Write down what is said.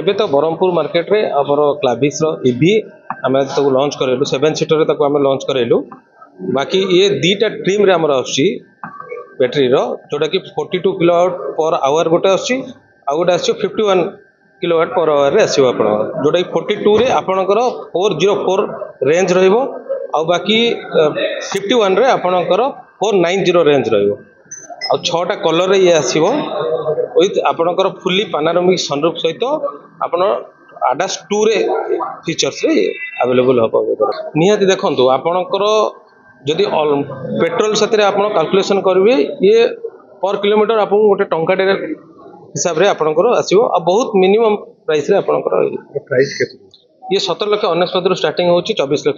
एबे तो ब्रह्मपुर मार्केट रे आमर क्लाभिस ईवी आम लॉन्च करेलु 7 सीटर आम लॉन्च करेलु। बाकी ये दीटा ट्रिम रे आमर आछि बैटरी रो जोटा कि 42 किलोवाट पर आवर गोटे आछि आ गोटे आछि 51 किलोवाट पर आवर रे आसीबो आपण जोटा कि 42 रे आपणकर 404 रेंज रहइबो आ बाकी 51 रे आपणकर 490 रेंज रहइबो आ 6टा कलर रे ये आसीबो विथ आपणकर फुल्ली पानारोमिक सनरूफ सहित आपण ADAS 2 रे फीचर्स रे अवेलेबल हो निहाती देखंतु आपणकर जदि पेट्रोल साथी आप कैलकुलेशन करेंगे ये पर किलोमीटर आपको गोटे टंका हिसाब से आपंकर आसो आ बहुत मिनिमम प्राइस रे आपंकर प्राइस ये 17 लाख 19 स्टार्टिंग होची 24 लाख।